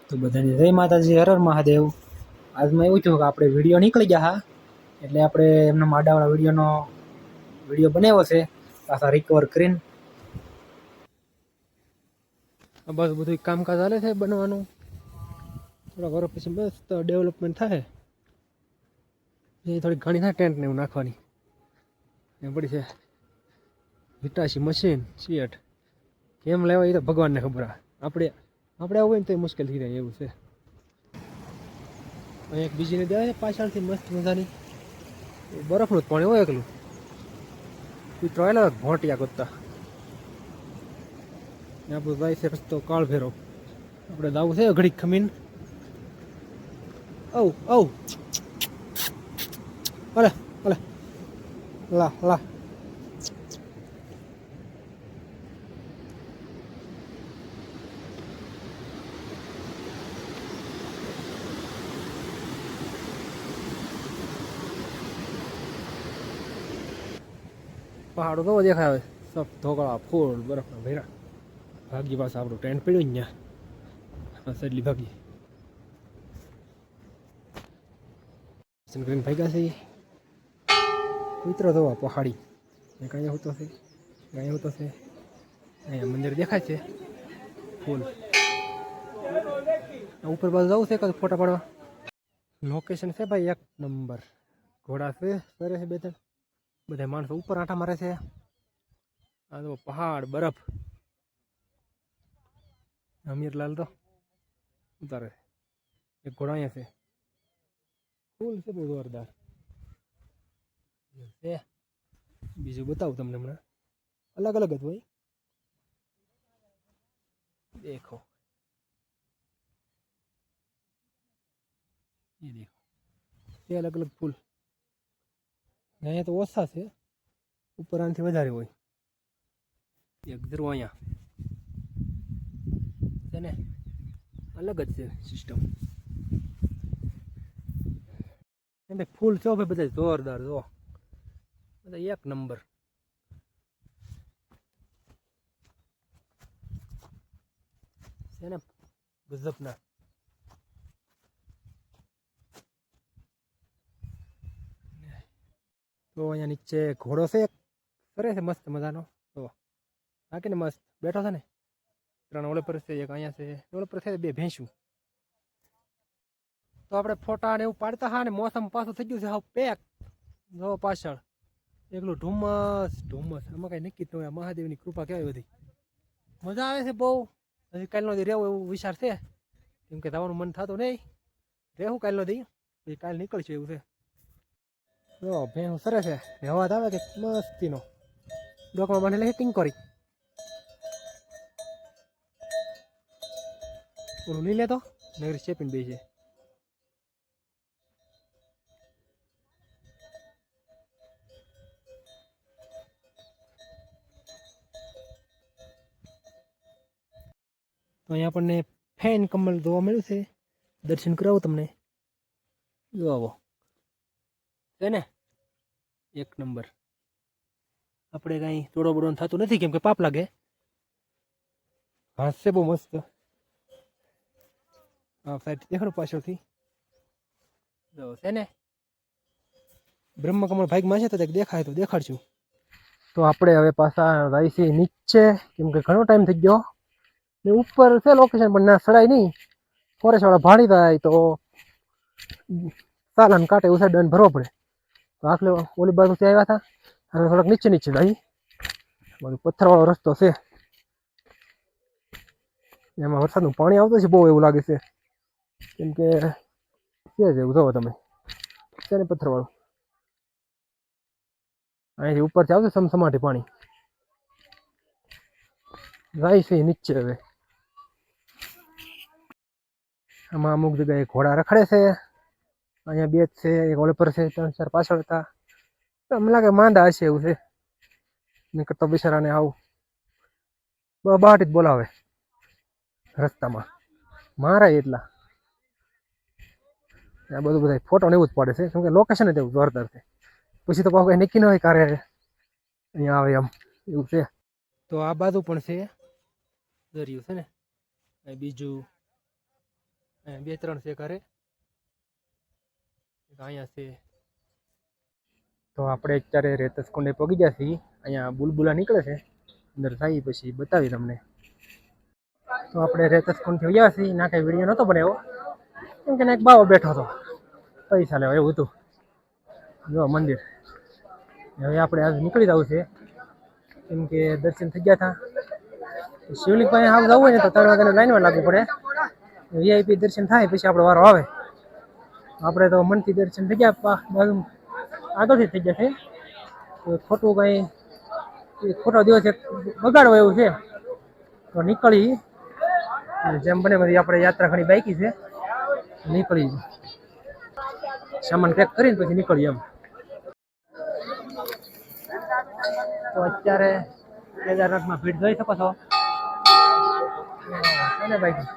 તો બધાને જય માતાજી, હર હર મહાદેવ। આજમાં એવું થયું કે આપણે વિડીયો નીકળી ગયા હા, એટલે આપણે એમના માડાવાળા વિડીયો બનાવ્યો છે પાછા રિકવર કરીને। બસ બધું કામકાજ ચાલે છે બનવાનું, થોડા વર્ષ પછી મસ્ત ડેવલપમેન્ટ થાય। એ થોડી ઘણી થાય ટેન્ટ ને એવું નાખવાની એ પડી છે। હિટાચી મશીન સિયટ કેમ લેવાય એ તો ભગવાનને ખબર। આપણે આવું હોય ને તો મુશ્કેલ થઈ જાય એવું છે। અહીં એક બીજી નદી આવે છે પાછળથી મસ્ત મજાની, બરફનું જ પાણી હોય એકલું, કૂતરો આવેલો ઘોંટિયા ગોતતા। આપણું જાય છે રસ્તો કાળભેરો, આપણે દાવું છે ઘડીક ખમીને। ઓ અલે અલે લા લા પહાડો તો દેખાય આવે, સબ ધોકળા ફૂલ બરફના ભેરા। ભાગી પાસે આપણું ટેન્ટ પડ્યું ને ત્યાં સડલી ભાગી ગ્રીન ભાગ્યા છે। કૂતરો જોવા પહાડી કાંઈ હોતો છે, કાંઈ હોતો છે। અહીંયા મંદિર દેખાય છે ફૂલ, ઉપર બાજુ જવું છે કાંઈ ફોટા પાડવા। લોકેશન છે ભાઈ એક નંબર, ઘોડા છે ફરે છે બે ત્રણ, બધા માણસો ઉપર આંટા મારે છે। આ તો પહાડ બરફ, અમીરલાલ તો ઉતારે એક ઘોડા અહીંયા છે, ફૂલ છે બહુ જોરદાર છે। બીજું બતાવું તમને હમણાં, અલગ અલગ જ હોય, દેખો ये देखो ये अलग अलग फूल। અહીંયા તો ઓછા છે, ઉપર આનાથી વધારે હોય। એક ધ્રુવ અહીંયા છે ને, અલગ જ છે સિસ્ટમ। એમ ફૂલ છો ભાઈ બધા જોરદાર, જો બધા એક નંબર છે ને, ગજબના। તો અહીંયા નીચે ઘોડો છે એક ફરે છે મસ્ત મજાનો, તો નાખીને મસ્ત બેઠો છે ને, ત્રણ ઓલે પર છે એક અહીંયા છે, ઓલે પર છે બે ભેંસું। તો આપણે ફોટા ને એવું પાડતા હા ને મોસમ પાછું થઈ ગયું છે હાવ પેક, જો પાછળ એકલું ધુમ્મસ ધુમ્મસ, આમાં કઈ નક્કી જ ન હોય। મહાદેવની કૃપા કેવાય બધી, મજા આવે છે બહુ। હજી કાલનો દી રહેવું એવું વિચાર છે, કેમ કે જવાનું મન થતું નહીં, રહેવું કાલનો દી, પછી કાલ નીકળશે એવું છે। જો ભેંસ સરે છે, અવાજ આવે કે મસ્તીનો, ડોકમાં બાંધેલી છે ટિંકોરી, ઓલું લઈ લેતો નગરી ચેપીને બે છે। તો અહીંયા આપણને ફેન કમલ જોવા મળ્યું છે, દર્શન કરાવું તમને, જો આવો છે ને એક નંબર। આપણે કાંઈ ચોડો બોડો થતું નથી કેમ કે પાપ લાગે, ઘાસ છે બહુ મસ્ત। હા સાઈડ દેખાડો પાછળથી, જો છે ને બ્રહ્મકમળ ભાગમાં છે તો દેખાય તો દેખાડશું। તો આપણે હવે પાછા જાય છે નીચે, કેમ કે ઘણો ટાઈમ થઈ ગયો ને, ઉપર છે લોકેશન પણ ના સડાય નહીં, ફોરેસ્ટ વાળા ભાડી જાય તો સાલાન કાંટે એવું સાઈડ દંડ ભરવો પડે। તો આખલે ઓલી બાજુથી આવ્યા હતા, અને થોડાક નીચે નીચે જાય, પથ્થરવાળો રસ્તો છે, એમાં વરસાદનું પાણી આવતું છે બહુ એવું લાગે છે, કેમ કે છે એવું જોવો તમે, છે ને પથ્થરવાળું, અહીંથી ઉપરથી આવશે સમસમાટી પાણી, જાય છે નીચે। હવે આમાં અમુક જગ્યાએ ઘોડા રખડે છે, અહીંયા બે જ છે, એક ઓલે પર છે, ત્રણ ચાર પાછળ હતા, મને લાગે માંદા હશે એવું છે, નકર તો બિચારાને આવું બહાટ જ બોલાવે રસ્તામાં, મારા એટલા। આ બધું બધા ફોટો ને એવું જ પાડે છે, કેમ કે લોકેશન જ એવું જોરદાર છે, પછી તો કઈ નક્કી ન હોય કારે અહીંયા આવે એમ એવું છે। તો આ બાજુ પણ છે દરિયું છે ને, બીજું 2-3 છે ઘરે, અહીંયા છે. તો આપણે અત્યારે રેતસ કુંડે પગી ગયા છીએ. અહીંયા બુલબુલા નીકળે છે, અંદર થઈ પછી બતાવી તમને. તો આપણે રેતસ કુંડથી ગયા છીએ. ના કંઈ વિડીયો નહોતો બનાવ્યો કેમ કે એક બાવો બેઠો હતો પૈસા લેવા, એવું હતું. જો મંદિર. હવે આપણે આજે નીકળી જવું છે કેમ કે દર્શન થઈ ગયા હતા. શિવલિંગ પાસે આવ જવું હોય ને તો 3 વાગ્યાની લાઈનમાં લાગવું પડે. વીઆઈપી દર્શન થાય પછી આપણો વારો આવે. આપણે તો મનથી દર્શન થઈ ગયા, બાજુ આગળથી થઈ જશે. તો ખોટું કંઈ ખોટો દિવસ એક બગાડવો એવું છે તો નીકળી. જેમ બને બધી આપણે યાત્રા ઘણી બાકી છે, નીકળી સામાન પેક કરીને પછી નીકળી એમ. તો અત્યારે કેદારનાથમાં ભીડ જોઈ શકો છો ને ભાઈ.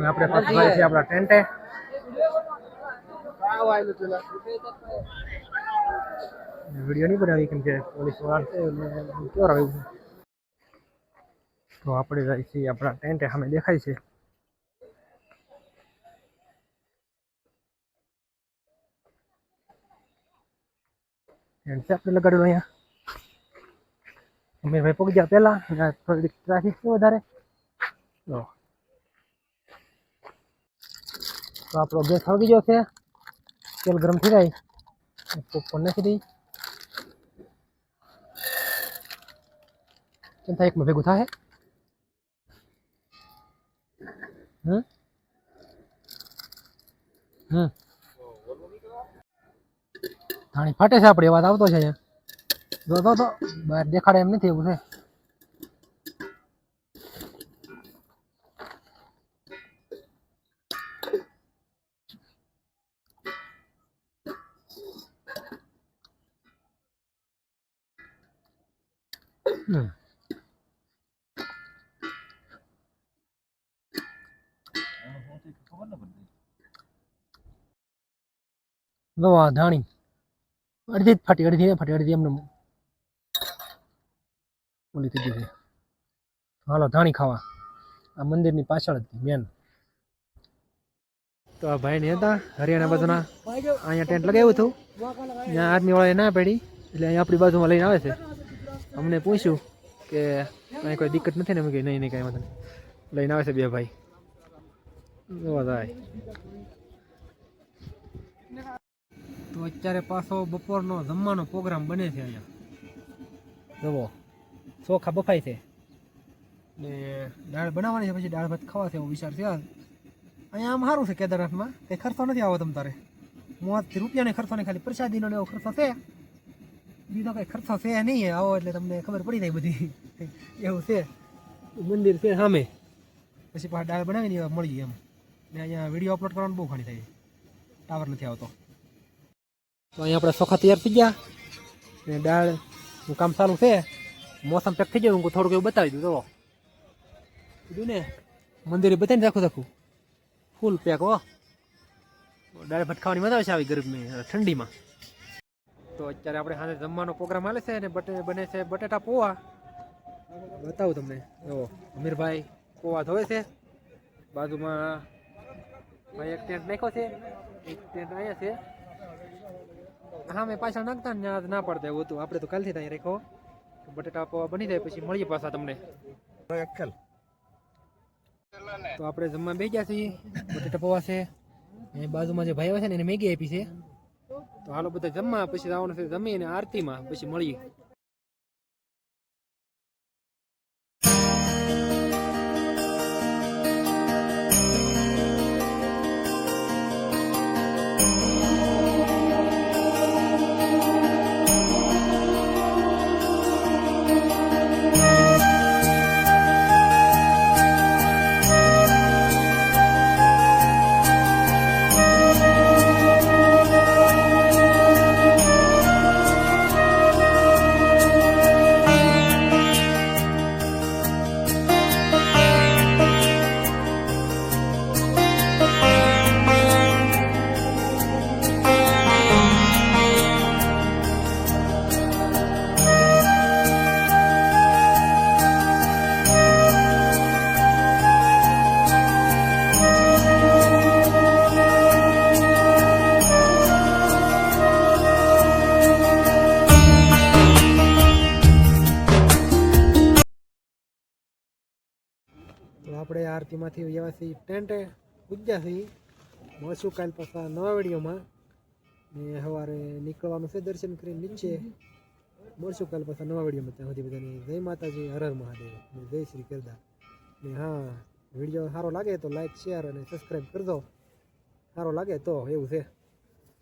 આપણે પહોંચવાય છે આપણા ટેન્ટે. વિડીયો નહીં બનાવી કેમ કે પોલીસ વાળા છે એટલે ક્યોર આવ્યું છે. તો આપણે જાય છીએ આપણા ટેન્ટે, સામે દેખાય છે. ટેન્ટ છે આપણે લગાડેલું અહીંયા. અમીરભાઈ પહોંચી ગયા પહેલા, થોડીક ટ્રાફિક છે વધારે. તો આપણો ગેસ આવી ગયો છે, તેલ ગરમ થઈ જાય, પોપકોર્ન નાખી દઈ. કેમ થાય એકમાં ભેગું થાય? ધાણી ફાટે છે આપણે, અવાજ આવતો છે અહીંયા. જો તો બહાર દેખાડે એમ નથી, એવું છે. જો આ ધાણી અડધી જ ફાટી, અડધી ને ફાટી, અડધી એમને ઓલી થઈ ગઈ છે. હાલો ધાણી ખાવા. આ મંદિરની પાછળ જ મેન. તો આ ભાઈ ને હતા હરિયાણા બાજુના, અહીંયા ટેન્ટ લગાવ્યું હતું. ત્યાં આર્મી વાળાએ ના પડી એટલે અહીંયા આપણી બાજુમાં લઈને આવે છે. અમને પૂછ્યું કે અહીં કોઈ દિક્કત નથી ને? એમ કે નહીં નહીં કાંઈ વાંધો નહીં. લઈને આવે છે બે ભાઈ. જોવા જાય. તો અત્યારે પાછો બપોરનો જમવાનો પ્રોગ્રામ બને છે અહીંયા. જુઓ ચોખા બફાય છે ને દાળ બનાવવાની છે, પછી દાળ ભાત ખાવા છે એવો વિચાર છે. અહીંયા આમ સારું છે કેદારનાથમાં, કંઈ ખર્ચો નથી આવો તમ તારે. ₹30 ખર્ચો નહીં, ખાલી પ્રસાદીનો એવો ખર્ચો છે. બીજો કંઈ ખર્ચો છે નહીં. આવો એટલે તમને ખબર પડી જાય બધી. એવું છે. મંદિર છે સામે, પછી પાછા દાળ બનાવીને મળી એમ. ને અહીંયા વિડીયો અપલોડ કરવાનું બહુ ઘણી થાય, ટાવર નથી આવતો. તો અહીંયા આપણે ચોખા તૈયાર થઈ ગયા ને દાળનું કામ ચાલુ છે. મોસમ પેક થઈ ગયું, હું થોડુંક એવું બતાવી દઉં. તો કીધું ને મંદિરે બતાવીને રાખું ફૂલ પેક. હો દાળ ભાત ખાવાની મજા આવે છે આવી ગરમી ઠંડીમાં. તો અત્યારે આપણે સાંજે જમવાનો પ્રોગ્રામ હાલે છે અને બને છે બટેટા પૌવા. બતાવું તમને. જો અમીરભાઈ પૌવા ધોવે છે. બાજુમાં ભાઈ એક ટેન્ટ નાખ્યો છે, એક ટેન્ટ અહીંયા છે. હા મેં પાછા નાખતા ને ના પડતા એવું હતું. આપણે તો કાલથી ત્યાં રાખ્યો. બટેટા પૌવા બની જાય પછી મળીએ પાછા તમને. તો આપણે જમવા બેસી ગયા છીએ. બટેટા પૌવા છે, એ બાજુમાં જે ભાઈ આવે છે ને એને મેગી આપી છે. તો હાલો બધા જમવા, પછી આવવાનું છે જમીને આરતીમાં, પછી મળીએ. તો આપણે આરતીમાંથી વ્યવસ્થિત ટેન્ટે પૂજ્યા છીએ. મળશું કાલ પાછા નવા વિડીયોમાં. ને સવારે નીકળવાનું છે દર્શન કરીને નીચે. મળશું કાલ પાછા નવા વિડીયોમાં. ત્યાં સુધી બધાને જય માતાજી, હર હર મહાદેવ ને જય શ્રી કરદા. ને હા, વિડીયો સારો લાગે તો લાઈક શેર અને સબસ્ક્રાઈબ કરજો. સારો લાગે તો એવું છે.